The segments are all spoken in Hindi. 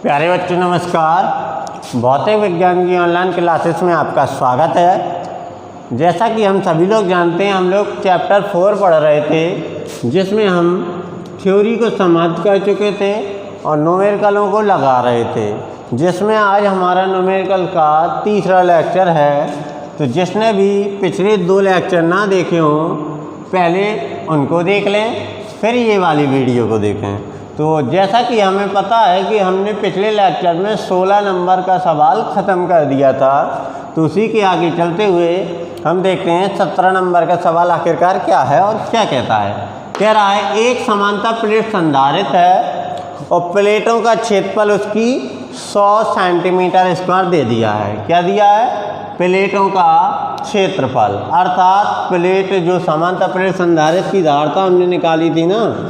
प्यारे बच्चों नमस्कार। भौतिक विज्ञान की ऑनलाइन क्लासेस में आपका स्वागत है। जैसा कि हम सभी लोग जानते हैं, हम लोग चैप्टर 4 पढ़ रहे थे, जिसमें हम थ्योरी को समाप्त कर चुके थे और न्यूमेरिकलों को लगा रहे थे, जिसमें आज हमारा न्यूमेरिकल का तीसरा लेक्चर है। तो जिसने भी पिछले 2 लेक्चर ना देखे हों, पहले उनको देख लें, फिर ये वाली वीडियो को देखें। तो जैसा कि हमें पता है कि हमने पिछले लेक्चर में 16 नंबर का सवाल ख़त्म कर दिया था, तो उसी के आगे चलते हुए हम देखते हैं 17 नंबर का सवाल आखिरकार क्या है और क्या कहता है। कह रहा है एक समांतर प्लेट संधारित है और प्लेटों का क्षेत्रफल उसकी 100 सेंटीमीटर स्क्वायर दे दिया है। क्या दिया है? प्लेटों का क्षेत्रफल, अर्थात प्लेट जो समांतर प्लेट संधारित की धारता हमने निकाली थी ना,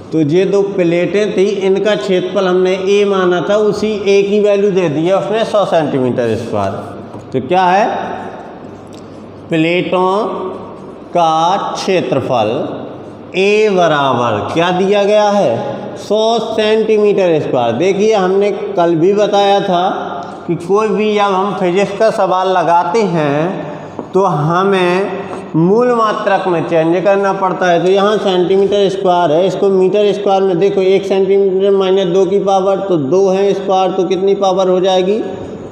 तो ये 2 प्लेटें थी, इनका क्षेत्रफल हमने ए माना था, उसी ए की वैल्यू दे दी है उसने 100 सेंटीमीटर स्क्वायर। तो क्या है? प्लेटों का क्षेत्रफल ए बराबर क्या दिया गया है? 100 सेंटीमीटर स्क्वायर। देखिए, हमने कल भी बताया था कि कोई भी जब हम फिजिक्स का सवाल लगाते हैं तो हमें मूल मात्रक में चेंज करना पड़ता है। तो यहाँ सेंटीमीटर स्क्वायर है, इसको मीटर स्क्वायर में देखो, 1 सेंटीमीटर माइनस 2 की पावर, तो 2 है स्क्वायर, तो कितनी पावर हो जाएगी?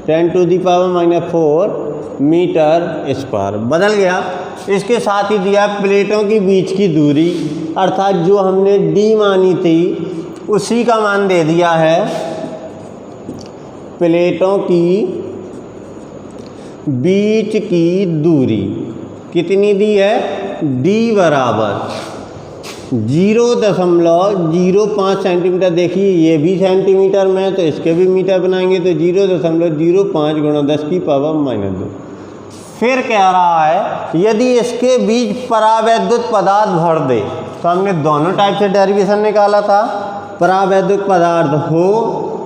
10⁻⁴ मीटर स्क्वायर। बदल गया। इसके साथ ही दिया प्लेटों के बीच की दूरी, अर्थात जो हमने डी मानी थी उसी का मान दे दिया है। प्लेटों की बीच की दूरी कितनी दी है? डी बराबर 0.05 सेंटीमीटर। देखिए, ये भी सेंटीमीटर में है तो इसके भी मीटर बनाएंगे, तो 0.05 गुणा 10⁻⁻2। फिर कह रहा है यदि इसके बीच परावैद्युत पदार्थ भर दे, तो हमने दोनों टाइप से डेरिवेशन निकाला था, परावैद्युत पदार्थ हो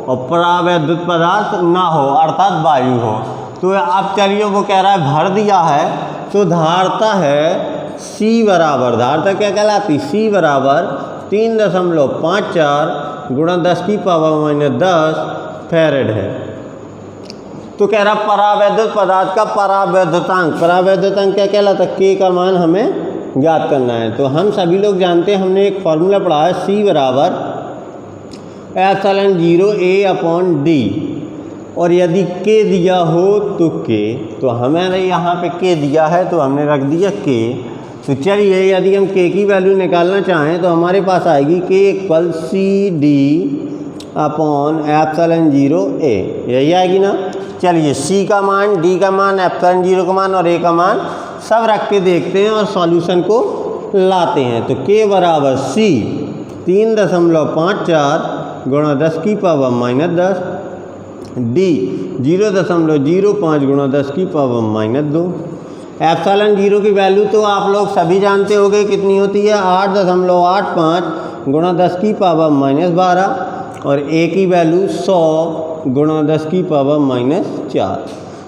और परावैद्युत पदार्थ ना हो, अर्थात वायु हो। तो अब चलिए, वो कह रहा है भर दिया है, तो धारता है C बराबर, धारता क्या कहलाती? C बराबर 3.54 गुणा 10⁻⁻10 फैरेड है। तो कह रहा परावैद्युत पदार्थ का परावैद्युतांक, परावैद्युतांक क्या कहलाता? K का मान हमें ज्ञात करना है। तो हम सभी लोग जानते हैं, हमने एक फॉर्मूला पढ़ा है, C बराबर ε0 A/d, और यदि K दिया हो तो K, तो हमारे यहाँ पे K दिया है तो हमने रख दिया K। तो चलिए, यदि हम K की वैल्यू निकालना चाहें तो हमारे पास आएगी K = CD/ε0 A, यही आएगी ना। चलिए, C का मान, D का मान, ε0 का मान और A का मान सब रख के देखते हैं और सॉल्यूशन को लाते हैं। तो K बराबर C 3.54 गुणा 10⁻⁻10, D 0.05 गुणा 10⁻⁻2। ε0 की वैल्यू तो आप लोग सभी जानते होंगे कितनी होती है? 8.85 गुणा 10⁻⁻12, और A की वैल्यू 100 गुणा 10⁻⁻4।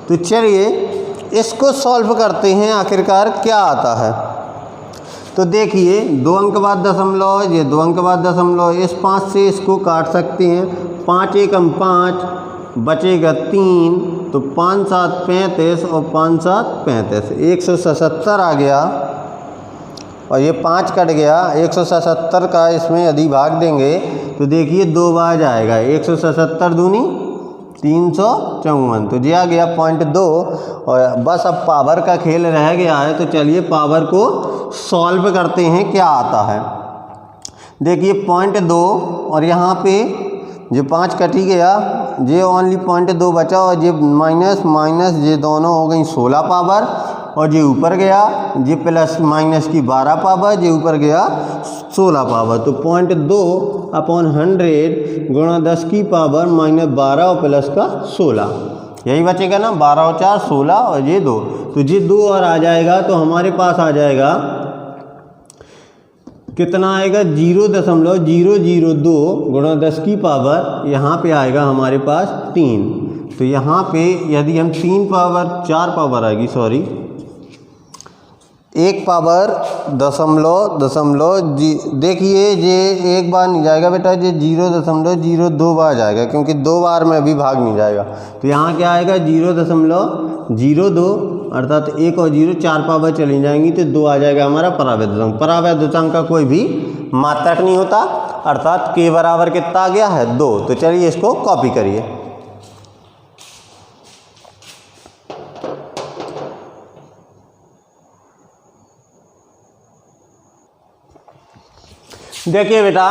तो चलिए इसको सॉल्व करते हैं, आखिरकार क्या आता है। तो देखिए, 2 अंक बाद दशमलव, ये 2 अंक बाद दशमलव, इस 5 से इसको काट सकते हैं। 5 एकम 5, बचेगा 3, तो 5 7 35 और 5 7 35, 177 आ गया, और ये 5 कट गया। 177 का इसमें यदि भाग देंगे तो देखिए 2 बार जाएगा, 177 दूनी 354, तो ये आ गया 0.2। और बस अब पावर का खेल रह गया है, तो चलिए पावर को सॉल्व करते हैं, क्या आता है। देखिए 0.2, और यहाँ पे जो 5 कटी गया, ये ओनली 0.2 बचा, और ये माइनस माइनस ये दोनों हो गई 16 पावर, और ये ऊपर गया, ये प्लस माइनस की 12 पावर, ये ऊपर गया 16 पावर। तो 0.2/100 गुणा 10⁻⁻12 और प्लस का 16, यही बचेगा ना। 12 और 4 16, और ये 2, तो ये 2 और आ जाएगा, तो हमारे पास आ जाएगा कितना आएगा? 0.002 गुणा 10 की पावर, यहाँ पे आएगा हमारे पास 3। तो यहाँ पे यदि हम 4 पावर आएगी, सॉरी, 1 पावर दशमलव देखिए ये एक बार नहीं जाएगा बेटा, ये 0.02 बार जाएगा, क्योंकि 2 बार में भी भाग नहीं जाएगा। तो यहाँ क्या आएगा 0.02, अर्थात 1 और 0 4 पावर चली जाएंगी तो 2 आ जाएगा हमारा परावैद्युतांक। परावैद्युतांक का कोई भी मात्रक नहीं होता, अर्थात k बराबर कितना आ गया है 2। तो चलिए इसको कॉपी करिए। देखिए बेटा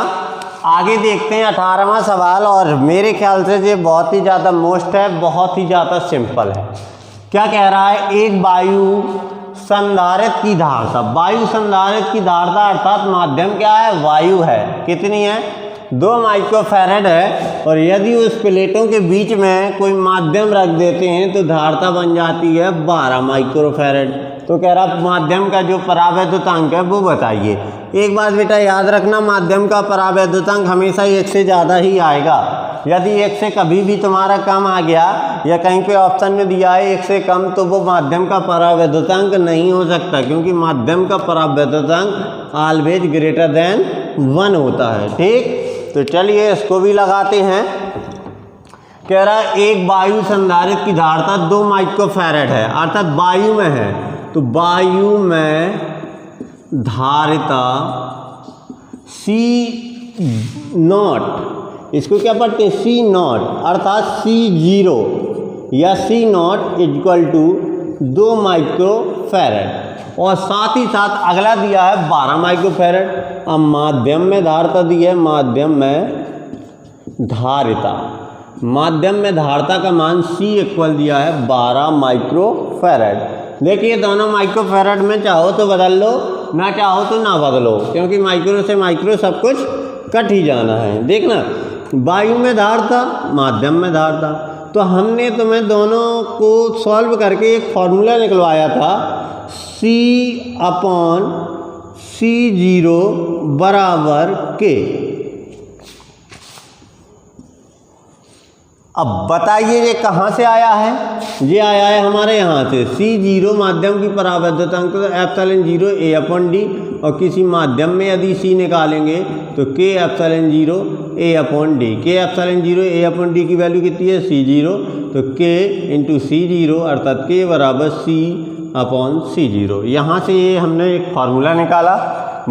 आगे देखते हैं 18वां सवाल, और मेरे ख्याल से ये बहुत ही ज़्यादा मोस्ट है, बहुत ही ज़्यादा सिंपल है। क्या कह रहा है, एक वायु संधारित्र की धारता, वायु संधारित्र की धारता अर्थात माध्यम क्या है, वायु है, कितनी है 2 माइक्रोफैरड है, और यदि उस प्लेटों के बीच में कोई माध्यम रख देते हैं तो धारता बन जाती है 12 माइक्रोफैरड। तो कह रहा माध्यम का जो परावैद्युतांक है वो बताइए। एक बात बेटा याद रखना, माध्यम का परावैद्युतांक हमेशा 1 से ज़्यादा ही आएगा। यदि 1 से कभी भी तुम्हारा कम आ गया या कहीं पे ऑप्शन में दिया है 1 से कम, तो वो माध्यम का परावैद्युतांक नहीं हो सकता, क्योंकि माध्यम का परावैद्युतांक ऑलवेज ग्रेटर देन 1 होता है। ठीक, तो चलिए इसको भी लगाते हैं। कह रहा है एक वायु संधारित्र की धारता 2 माइक्रोफैरड है, अर्थात वायु में है, तो वायु में धारिता C0, इसको क्या पढ़ते हैं C0, अर्थात C0 या C0 इक्वल टू 2 माइक्रोफैरड, और साथ ही साथ अगला दिया है 12 माइक्रोफैरड। अब माध्यम में धारिता दी है, माध्यम में धारिता, माध्यम में धारिता का मान C इक्वल दिया है 12 माइक्रोफैरड। देखिए दोनों माइक्रोफैरड में चाहो तो बदल लो, ना चाहो तो ना बदलो, क्योंकि माइक्रो से माइक्रो सब कुछ कट ही जाना है। देखना वायु में धारता, माध्यम में धारता, तो हमने तुम्हें दोनों को सॉल्व करके एक फॉर्मूला निकलवाया था, C/C0 बराबर K। अब बताइए ये कहाँ से आया है, ये आया है हमारे यहाँ से। C0 माध्यम की परावैद्युतांक तो ε0 A/d, और किसी माध्यम में यदि C निकालेंगे तो K ε0 A/d। K ε0 A/d की वैल्यू कितनी है C0, तो K × C0 अर्थात K बराबर C/C0। यहाँ से ये हमने एक फार्मूला निकाला,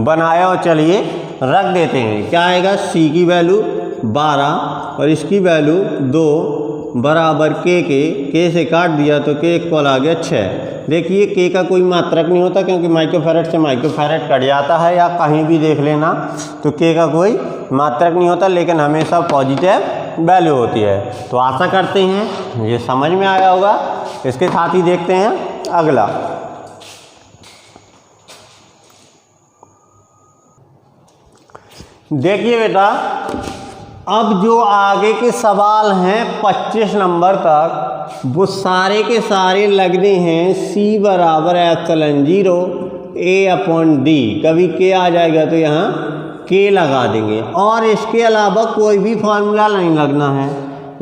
बनाया, और चलिए रख देते हैं। क्या आएगा, C की वैल्यू 12 और इसकी वैल्यू 2 बराबर K से काट दिया तो K इक्वल आ गया 6। देखिए K का कोई मात्रक नहीं होता, क्योंकि माइक्रोफैरड से माइक्रोफैरड कट जाता है, या कहीं भी देख लेना तो K का कोई मात्रक नहीं होता, लेकिन हमेशा पॉजिटिव वैल्यू होती है। तो आशा करते हैं ये समझ में आया होगा। इसके साथ ही देखते हैं अगला। देखिए बेटा अब जो आगे के सवाल हैं 25 नंबर तक, वो सारे के सारे लगने हैं C बराबर ε0 A/d। कभी K आ जाएगा तो यहाँ K लगा देंगे, और इसके अलावा कोई भी फार्मूला नहीं लगना है,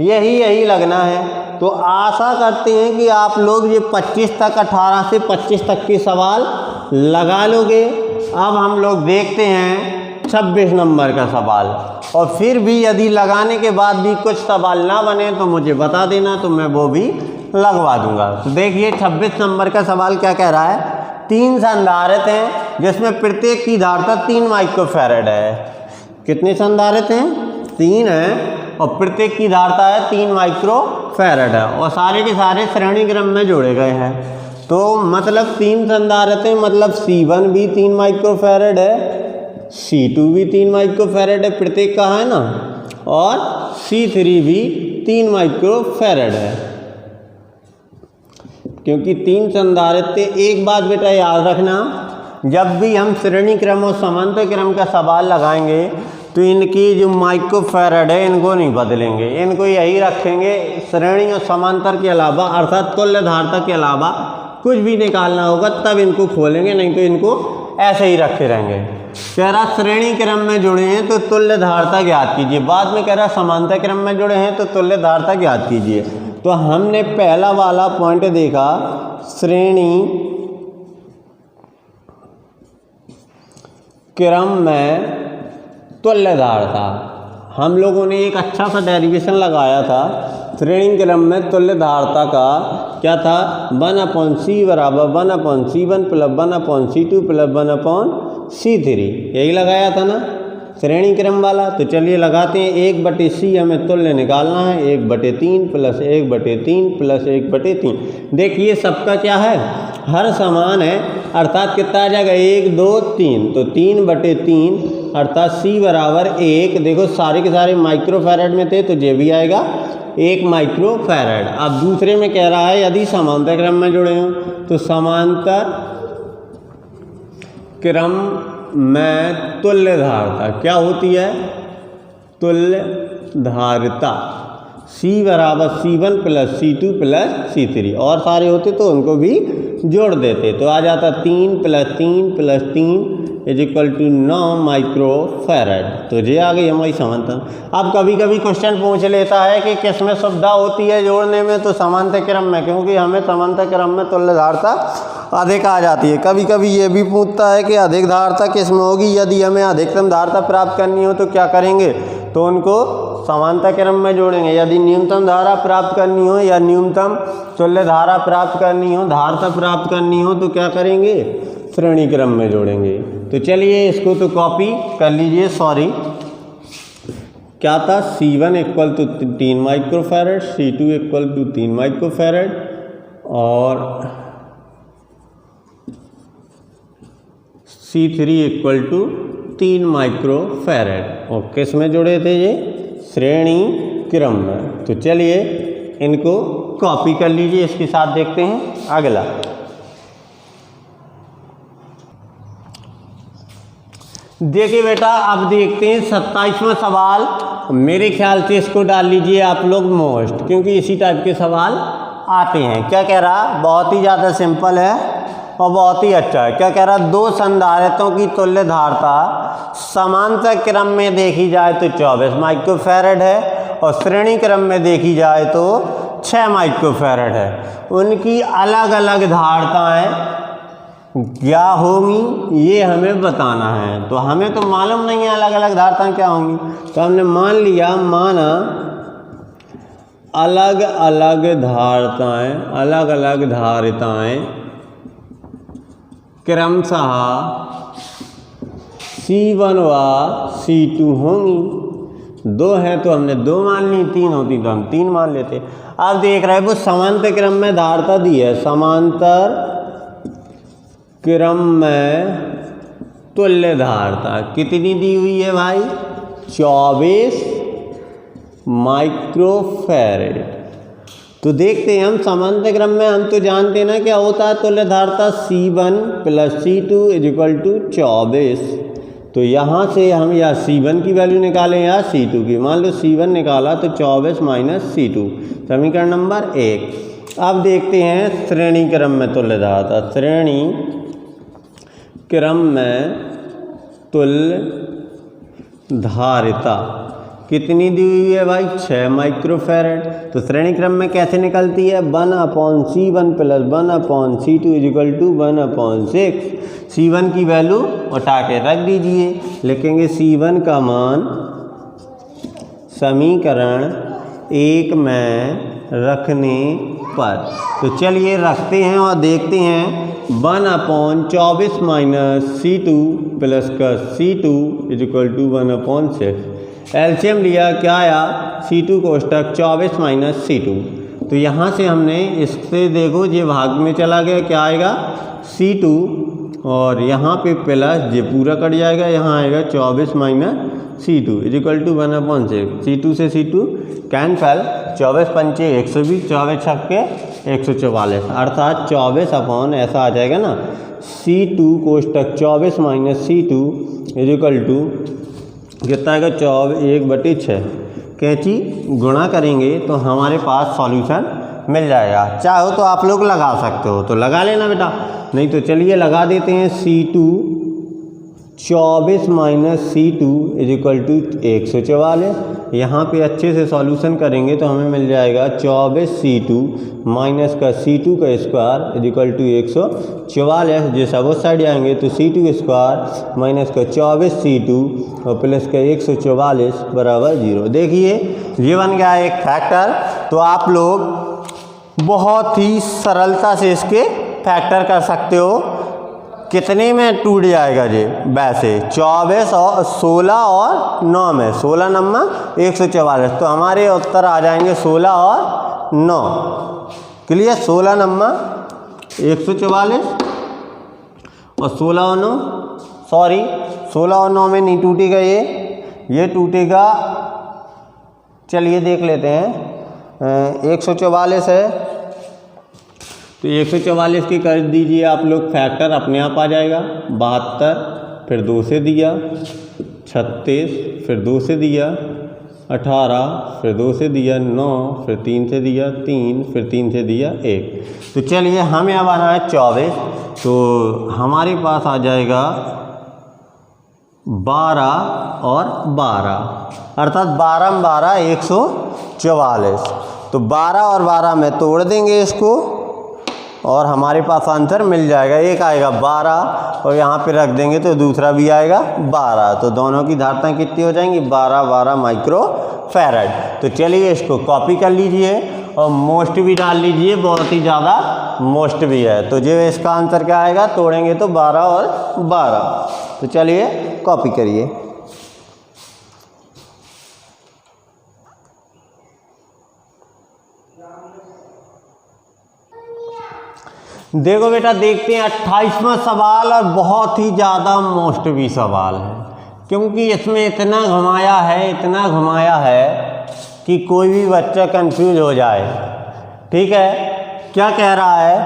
यही लगना है। तो आशा करते हैं कि आप लोग ये 25 तक 18 से 25 तक के सवाल लगा लोगे। अब हम लोग देखते हैं 26 नंबर का सवाल, और फिर भी यदि लगाने के बाद भी कुछ सवाल ना बने तो मुझे बता देना, तो मैं वो भी लगवा दूंगा। तो देखिए 26 नंबर का सवाल क्या कह रहा है, 3 संधारित्र हैं जिसमें प्रत्येक की धारिता 3 माइक्रोफैरड है। कितने संधारित्र हैं, 3 हैं, और प्रत्येक की धारिता है 3 माइक्रोफैरड है, और सारे के सारे श्रेणी क्रम में जोड़े गए हैं। तो मतलब 3 संधारित्र हैं, मतलब C1 भी 3 माइक्रोफैरड है, C2 भी 3 माइक्रोफैरड है, प्रत्येक का है ना, और C3 भी 3 माइक्रोफैरड है। क्योंकि 3 संधारित्र, एक बात बेटा याद रखना, जब भी हम श्रेणी क्रम और समांतर क्रम का सवाल लगाएंगे तो इनकी जो माइक्रोफैरड है इनको नहीं बदलेंगे, इनको यही रखेंगे। श्रेणी और समांतर के अलावा अर्थात तुल्य धारता के अलावा कुछ भी निकालना होगा तब इनको खोलेंगे, नहीं तो इनको ऐसे ही रखे रहेंगे। कह रहा श्रेणी क्रम में जुड़े हैं तो तुल्य धारता ज्ञात कीजिए, बाद में कह रहा समांतर क्रम में जुड़े हैं तो तुल्य धारता ज्ञात कीजिए। तो हमने पहला वाला पॉइंट देखा, श्रेणी क्रम में तुल्यधारता। हम लोगों ने एक अच्छा सा डेरिवेशन लगाया था श्रेणी क्रम में तुल्यधारता का, क्या था, 1/c बराबर 1/c1 plus 1/c2 plus 1/c3, यही लगाया था ना श्रेणी क्रम वाला। तो चलिए लगाते हैं। 1/c हमें तुल्य निकालना है, 1/3 प्लस 1/3 प्लस 1/3। देखिए सबका क्या है, हर समान है, अर्थात कितना आ जाएगा 1 2 3, तो 3/3 अर्थात c बराबर 1। देखो सारे के सारे माइक्रोफैरड में थे तो ये भी आएगा 1 माइक्रोफैरड। अब दूसरे में कह रहा है यदि समांतर क्रम में जुड़े हों, तो समांतर क्रम में तुल्यधारता क्या होती है, तुल्यधारता c बराबर c1 plus c2 plus c3, और सारे होते तो उनको भी जोड़ देते तो आ जाता 3 + 3 + 3 = 9 माइक्रोफैरड। तो ये आ गई हमारी समांतर। अब कभी कभी क्वेश्चन पूछ लेता है कि किस में सुविधा होती है जोड़ने में, तो समांतर क्रम में, क्योंकि हमें समांतर क्रम में तुल्यधारता अधिक आ जाती है। कभी कभी ये भी पूछता है कि अधिक धारता किस में होगी, यदि हमें अधिकतम धारता प्राप्त करनी हो तो क्या करेंगे, तो उनको समांतर क्रम में जोड़ेंगे। यदि न्यूनतम धारा प्राप्त करनी हो या न्यूनतम तुल्य धारा प्राप्त करनी हो, धारता प्राप्त करनी हो, तो क्या करेंगे, श्रेणी क्रम में जोड़ेंगे। तो चलिए इसको तो कॉपी कर लीजिए। सॉरी, क्या था, C1 = 3 माइक्रोफैरड, C2 = 3 माइक्रोफैरड और C3 = 3 माइक्रोफैरड। और किस में जुड़े थे ये, श्रेणी क्रम में। तो चलिए इनको कॉपी कर लीजिए। इसके साथ देखते हैं अगला। देखिए बेटा, अब देखते हैं 27वां सवाल। मेरे ख्याल से इसको डाल लीजिए आप लोग मोस्ट, क्योंकि इसी टाइप के सवाल आते हैं। क्या कह रहा, बहुत ही ज़्यादा सिंपल है और बहुत ही अच्छा है। क्या कह रहा, दो संधारित्रों की तुल्य धारता समांतर क्रम में देखी जाए तो 24 माइक्रोफैरड है और श्रेणी क्रम में देखी जाए तो 6 माइक्रोफैरड है। उनकी अलग अलग धारताएं क्या होंगी ये हमें बताना है। तो हमें तो मालूम नहीं है अलग अलग धारताएं क्या होंगी, तो हमने मान लिया, माना अलग अलग धारताएं, अलग अलग धारिताएं क्रमशः C1 व C2 होंगी। 2 है तो हमने 2 मान ली, 3 होती तो हम 3 मान लेते। अब देख रहे हैं वो समांतर क्रम में धारता दी है, समांतर क्रम में तुल्य धारता कितनी दी हुई है भाई, 24 माइक्रोफैरड। तो देखते हैं हम समांतर क्रम में, हम तो जानते हैं ना क्या होता है तुल्य धारता, C1 + C2 = 24। तो यहाँ से हम या C1 की वैल्यू निकालें या C2 की। मान लो C1 निकाला तो 24 - C2, समीकरण नंबर 1। अब देखते हैं श्रेणी क्रम में तुल्य धारता। श्रेणी क्रम में तुल्य धारिता कितनी दी हुई है भाई, 6 माइक्रोफैरड। तो श्रेणी क्रम में कैसे निकलती है, 1/C1 + 1/C2 = 1/6। C1 की वैल्यू उठा के रख दीजिए, लिखेंगे C1 का मान समीकरण 1 में रखने पर। तो चलिए रखते हैं और देखते हैं। 1/24 - C2 प्लस का C2 = 1/6। एलसीएम लिया, क्या आया, C2 कोष्टक 24 - C2। तो यहाँ से हमने इससे देखो ये भाग में चला गया, क्या आएगा C2 और यहाँ पे प्लस ये पूरा कट जाएगा, यहाँ आएगा 24 - C2 = 1/6। C2 से C2 कैंसल, 24 × 5 = 120, 24 छक्के 144, अर्थात 24 ऐसा आ जाएगा ना, C2 कोष्टक 24 - C2 = कितना आएगा, 1/6। कैंची गुणा करेंगे तो हमारे पास सॉल्यूशन मिल जाएगा। चाहो तो आप लोग लगा सकते हो, तो लगा लेना बेटा, नहीं तो चलिए लगा देते हैं। C2 24 minus C2 is equal to 144। यहाँ पे अच्छे से सॉल्यूशन करेंगे तो हमें मिल जाएगा 24C2 माइनस का C2 का स्क्वायर इज इक्वल टू 144। जो सब उस साइड आएंगे तो C2 स्क्वायर माइनस का 24C2 और प्लस का 144 बराबर 0। देखिए ये बन गया एक फैक्टर। तो आप लोग बहुत ही सरलता से इसके फैक्टर कर सकते हो। कितने में टूट जाएगा ये? वैसे 24 और 16 और 9 में, 16 नंबर 144, तो हमारे उत्तर आ जाएंगे 16 और 9। क्लियर? 16 नंबर 144 और 16 और 9, सॉरी 16 और 9 में नहीं टूटेगा ये टूटेगा। चलिए देख लेते हैं। 144 है तो 144 की कर दीजिए आप लोग फैक्टर, अपने आप आ जाएगा। 72 फिर 2 से दिया, 36 फिर 2 से दिया, 18 फिर 2 से दिया, 9 फिर 3 से दिया, 3 फिर 3 से दिया 1। तो चलिए हमें अब आना है 24, तो हमारे पास आ जाएगा 12 और 12, अर्थात 12 में 12 144। तो 12 और 12 में तोड़ देंगे इसको और हमारे पास आंसर मिल जाएगा। एक आएगा 12 और यहाँ पे रख देंगे तो दूसरा भी आएगा 12। तो दोनों की धारताएं कितनी हो जाएंगी? 12 माइक्रो फैराड। तो चलिए इसको कॉपी कर लीजिए और मोस्ट भी डाल लीजिए, बहुत ही ज़्यादा मोस्ट भी है। तो जो इसका आंसर क्या आएगा? तोड़ेंगे तो 12 और 12। तो चलिए कॉपी करिए। देखो बेटा, देखते हैं 28वां सवाल, और बहुत ही ज़्यादा मोस्ट भी सवाल है, क्योंकि इसमें इतना घुमाया है कि कोई भी बच्चा कंफ्यूज हो जाए। ठीक है, क्या कह रहा है?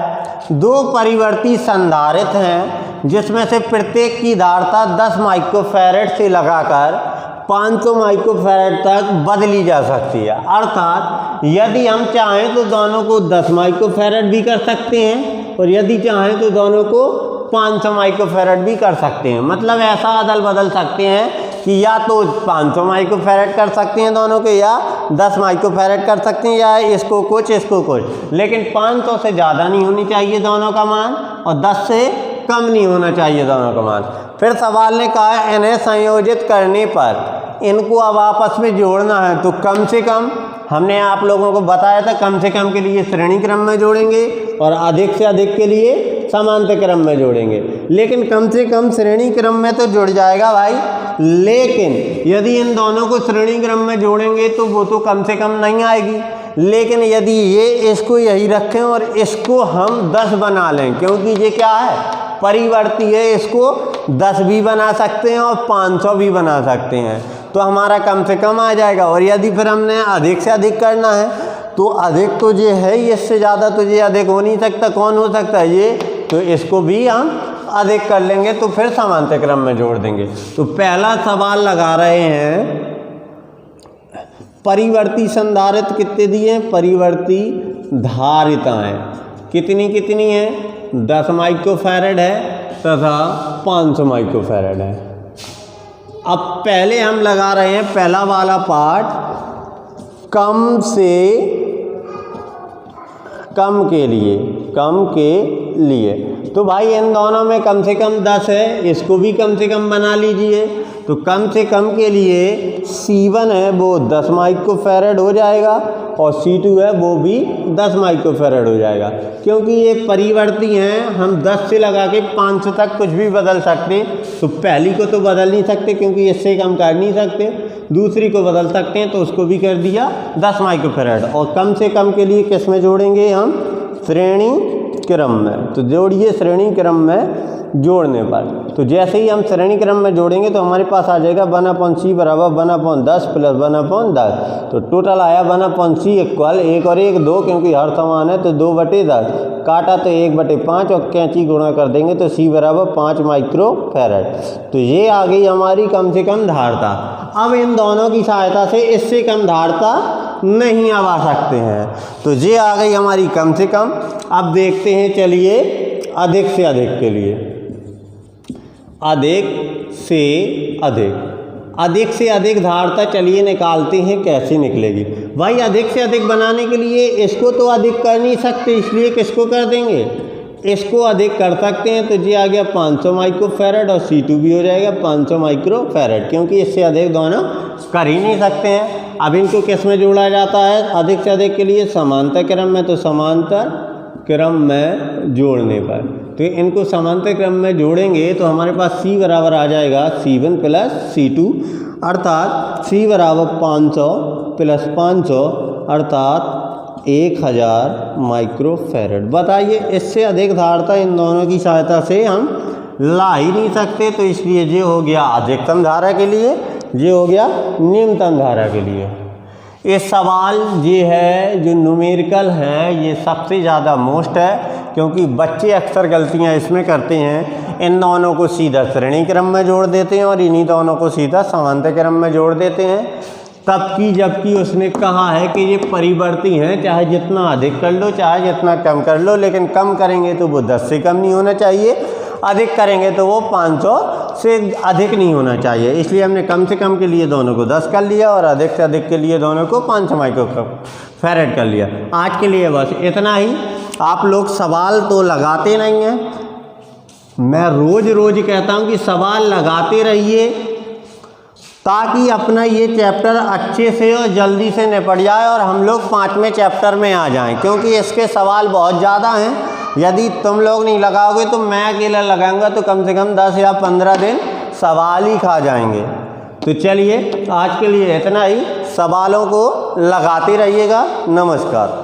2 परिवर्ती संधारित्र हैं जिसमें से प्रत्येक की धारता 10 माइक्रोफैरड से लगाकर 500 माइक्रोफैरड तक बदली जा सकती है। अर्थात यदि हम चाहें तो दोनों को 10 माइक्रोफैरड भी कर सकते हैं और यदि चाहें तो दोनों को 500 माइक्रोफैरड भी कर सकते हैं। मतलब ऐसा अदल बदल सकते हैं कि या तो 500 माइक्रोफैरड कर सकते हैं दोनों के, या 10 माइक्रोफैरड कर सकते हैं, या इसको कुछ इसको कुछ, लेकिन 500 से ज़्यादा नहीं होनी चाहिए दोनों का मान और 10 से कम नहीं होना चाहिए दोनों का मान। फिर सवाल ने कहा इन्हें संयोजित करने पर इनको अब आपस में जोड़ना है, तो कम से कम हमने आप लोगों को बताया था कम से कम के लिए श्रेणी क्रम में जोड़ेंगे और अधिक से अधिक के लिए समांतर क्रम में जोड़ेंगे। लेकिन कम से कम श्रेणी क्रम में तो जुड़ जाएगा भाई, लेकिन यदि इन दोनों को श्रेणी क्रम में जोड़ेंगे तो वो तो कम से कम नहीं आएगी। लेकिन यदि ये इसको यही रखें और इसको हम 10 बना लें, क्योंकि ये क्या है? परिवर्ती है, इसको 10 भी बना सकते हैं और 500 भी बना सकते हैं, तो हमारा कम से कम आ जाएगा। और यदि फिर हमने अधिक से अधिक करना है तो अधिक तो ये है, इससे ज़्यादा तो ये अधिक हो नहीं सकता। कौन हो सकता है? ये। तो इसको भी हम अधिक कर लेंगे तो फिर समांतर क्रम में जोड़ देंगे। तो पहला सवाल लगा रहे हैं, परिवर्ती संधारित्र कितने दिए? परिवर्ती धारिताएं कितनी कितनी हैं? 10 माइक्रोफैरड है तथा 500 माइक्रोफैरड है। अब पहले हम लगा रहे हैं पहला वाला पार्ट, कम से कम के लिए। तो भाई इन दोनों में कम से कम 10 है, इसको भी कम से कम बना लीजिए। तो कम से कम के लिए C1 है वो 10 माइक्रोफैरड हो जाएगा और C2 है वो भी 10 माइक्रोफैरड हो जाएगा। क्योंकि ये परिवर्ती हैं, हम 10 से लगा के 500 तक कुछ भी बदल सकते। तो पहली को तो बदल नहीं सकते क्योंकि इससे कम कर नहीं सकते, दूसरी को बदल सकते हैं, तो उसको भी कर दिया 10 माइक्रोफैरड। और कम से कम के लिए किस में जोड़ेंगे हम? श्रेणी क्रम में। तो जोड़िए श्रेणी क्रम में जोड़ने पर, तो जैसे ही हम श्रेणी क्रम में जोड़ेंगे तो हमारे पास आ जाएगा 1/c बराबर 1/10 प्लस 1/10। तो टोटल आया 1/c इक्वल 1 और 1 2, क्योंकि हर समान है तो 2/10 काटा तो 1/5 और कैंची गुणा कर देंगे तो c बराबर 5 माइक्रोफैरड। तो ये आ गई हमारी कम से कम धारता। अब इन दोनों की सहायता से इससे कम धारता नहीं अब आ सकते हैं, तो ये आ गई हमारी कम से कम। अब देखते हैं, चलिए अधिक से अधिक के लिए। अधिक से अधिक, अधिक से अधिक धारता चलिए निकालते हैं, कैसे निकलेगी भाई। अधिक से अधिक बनाने के लिए इसको तो अधिक कर नहीं सकते, इसलिए किसको कर देंगे, इसको अधिक कर सकते हैं। तो ये आ गया 500 माइक्रोफैरड और C2 भी हो जाएगा 500 माइक्रोफैरड, क्योंकि इससे अधिक दोनों कर ही नहीं सकते हैं। अब इनको किस में जोड़ा जाता है अधिक से अधिक के लिए, समांतर क्रम में। तो समांतर क्रम में जोड़ने पर, तो इनको समांतर क्रम में जोड़ेंगे तो हमारे पास C बराबर आ जाएगा C1 प्लस C2, अर्थात C बराबर 500 प्लस 500 अर्थात 1000 माइक्रोफैरड। बताइए, इससे अधिक धारता इन दोनों की सहायता से हम ला ही नहीं सकते, तो इसलिए ये हो गया अधिकतम धारा के लिए, ये हो गया निम्नतम धारा के लिए। ये सवाल ये है जो न्यूमेरिकल है, ये सबसे ज़्यादा मोस्ट है, क्योंकि बच्चे अक्सर गलतियां इसमें करते हैं, इन दोनों को सीधा श्रेणी क्रम में जोड़ देते हैं और इन्हीं दोनों को सीधा समांतर क्रम में जोड़ देते हैं, तबकि जबकि उसने कहा है कि ये परिवर्ती हैं, चाहे जितना अधिक कर लो चाहे जितना कम कर लो, लेकिन कम करेंगे तो वो 10 से कम नहीं होना चाहिए, अधिक करेंगे तो वो 500 से अधिक नहीं होना चाहिए। इसलिए हमने कम से कम के लिए दोनों को 10 कर लिया और अधिक से अधिक के लिए दोनों को 500 माइक्रोफैरड कर लिया। आज के लिए बस इतना ही। आप लोग सवाल तो लगाते नहीं हैं, मैं रोज़ रोज़ कहता हूँ कि सवाल लगाते रहिए, ताकि अपना ये चैप्टर अच्छे से और जल्दी से निपट जाए और हम लोग 5वें चैप्टर में आ जाएं, क्योंकि इसके सवाल बहुत ज़्यादा हैं। यदि तुम लोग नहीं लगाओगे तो मैं अकेला लगाऊंगा तो कम से कम 10 या 15 दिन सवाल ही खा जाएंगे। तो चलिए आज के लिए इतना ही, सवालों को लगाते रहिएगा। नमस्कार।